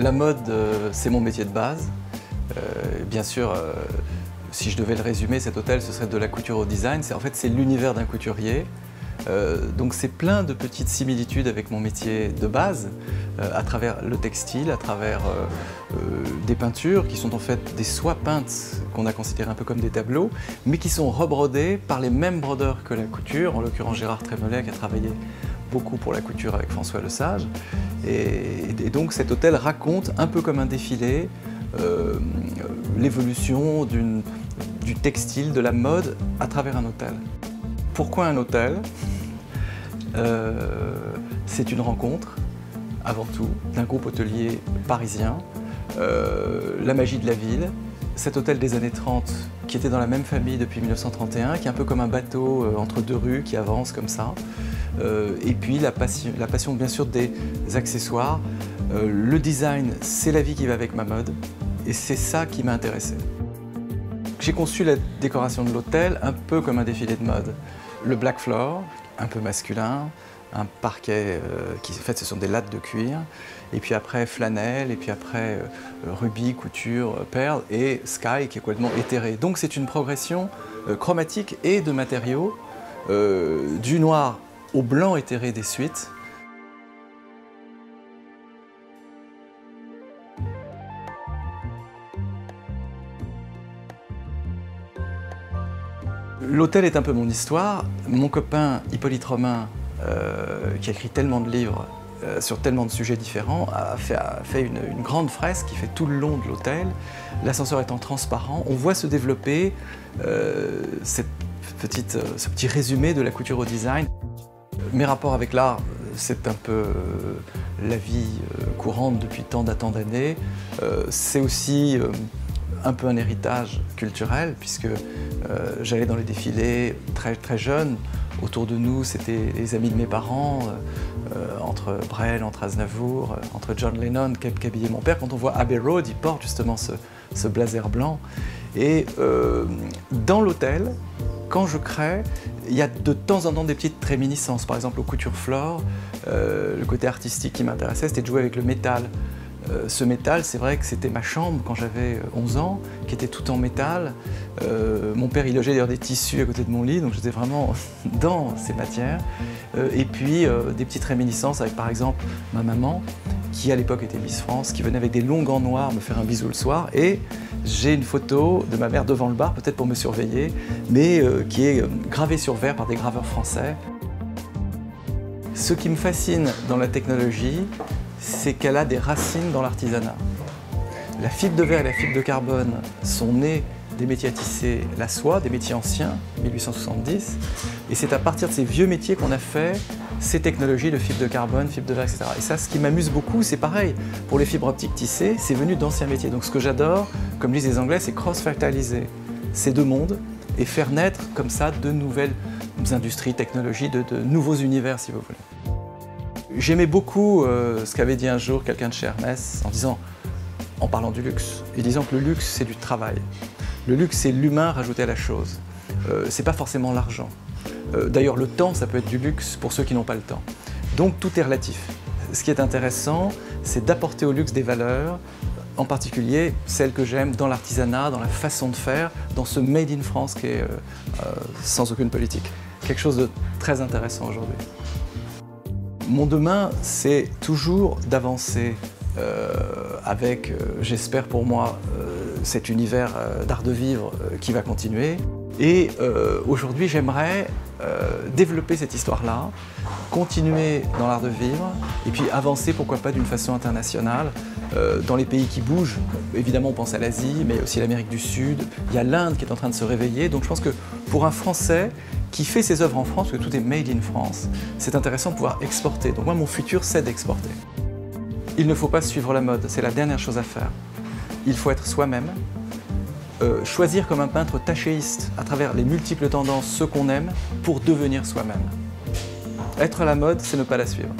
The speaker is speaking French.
La mode, c'est mon métier de base. Bien sûr, si je devais le résumer, cet hôtel, ce serait de la couture au design. En fait, c'est l'univers d'un couturier. Donc c'est plein de petites similitudes avec mon métier de base, à travers le textile, à travers des peintures qui sont en fait des soies peintes qu'on a considérées un peu comme des tableaux, mais qui sont rebrodées par les mêmes brodeurs que la couture, en l'occurrence Gérard Trémollet qui a travaillé beaucoup pour la couture avec François Lesage. Et donc cet hôtel raconte un peu comme un défilé l'évolution du textile, de la mode à travers un hôtel. Pourquoi un hôtel? C'est une rencontre, avant tout, d'un groupe hôtelier parisien, la magie de la ville, cet hôtel des années 30 qui était dans la même famille depuis 1931, qui est un peu comme un bateau entre deux rues qui avance comme ça, et puis la passion bien sûr des accessoires. Le design, c'est la vie qui va avec ma mode, et c'est ça qui m'a intéressé. J'ai conçu la décoration de l'hôtel un peu comme un défilé de mode. Le black floor, un peu masculin, un parquet qui, en fait, ce sont des lattes de cuir, et puis après flanelle, et puis après rubis, couture, perles, et sky qui est complètement éthéré. Donc c'est une progression chromatique et de matériaux, du noir au blanc éthéré des suites. L'hôtel est un peu mon histoire. Mon copain Hippolyte Romain, qui a écrit tellement de livres sur tellement de sujets différents, a fait une grande fresque qui fait tout le long de l'hôtel. L'ascenseur étant transparent, on voit se développer ce petit résumé de la couture au design. Mes rapports avec l'art, c'est un peu la vie courante depuis tant d'années. C'est aussi un peu un héritage culturel, puisque j'allais dans les défilés très jeune. Autour de nous, c'était les amis de mes parents, entre Brel, entre Aznavour, entre John Lennon, qu'habillait mon père. Quand on voit Abbey Road, il porte justement ce blazer blanc. Et dans l'hôtel, quand je crée, il y a de temps en temps des petites réminiscences. Par exemple, au Couture Floor, le côté artistique qui m'intéressait, c'était de jouer avec le métal. Ce métal, c'est vrai que c'était ma chambre quand j'avais 11 ans, qui était tout en métal. Mon père, il logeait d'ailleurs des tissus à côté de mon lit, donc j'étais vraiment dans ces matières. Et puis des petites réminiscences avec par exemple ma maman, qui à l'époque était Miss France, qui venait avec des longs gants noirs me faire un bisou le soir. Et j'ai une photo de ma mère devant le bar, peut-être pour me surveiller, mais qui est gravée sur verre par des graveurs français. Ce qui me fascine dans la technologie, c'est qu'elle a des racines dans l'artisanat. La fibre de verre et la fibre de carbone sont nées des métiers à tisser la soie, des métiers anciens, 1870, et c'est à partir de ces vieux métiers qu'on a fait ces technologies de fibre de carbone, fibre de verre, etc. Et ça, ce qui m'amuse beaucoup, c'est pareil. Pour les fibres optiques tissées, c'est venu d'anciens métiers. Donc ce que j'adore, comme disent les Anglais, c'est cross-fertiliser ces deux mondes et faire naître comme ça de nouvelles industries, technologies, de nouveaux univers, si vous voulez. J'aimais beaucoup ce qu'avait dit un jour quelqu'un de chez Hermès en parlant du luxe, et disant que le luxe c'est du travail. Le luxe c'est l'humain rajouté à la chose. C'est pas forcément l'argent. D'ailleurs le temps ça peut être du luxe pour ceux qui n'ont pas le temps. Donc tout est relatif. Ce qui est intéressant c'est d'apporter au luxe des valeurs, en particulier celles que j'aime dans l'artisanat, dans la façon de faire, dans ce Made in France qui est sans aucune politique. Quelque chose de très intéressant aujourd'hui. Mon demain, c'est toujours d'avancer avec, j'espère pour moi, cet univers d'art de vivre qui va continuer. Et aujourd'hui, j'aimerais développer cette histoire-là, continuer dans l'art de vivre, et puis avancer, pourquoi pas, d'une façon internationale, dans les pays qui bougent. Évidemment, on pense à l'Asie, mais aussi l'Amérique du Sud. Il y a l'Inde qui est en train de se réveiller. Donc je pense que pour un Français qui fait ses œuvres en France, parce que tout est made in France, c'est intéressant de pouvoir exporter. Donc moi, mon futur, c'est d'exporter. Il ne faut pas suivre la mode, c'est la dernière chose à faire. Il faut être soi-même, choisir comme un peintre tachéiste à travers les multiples tendances, ce qu'on aime, pour devenir soi-même. Être à la mode, c'est ne pas la suivre.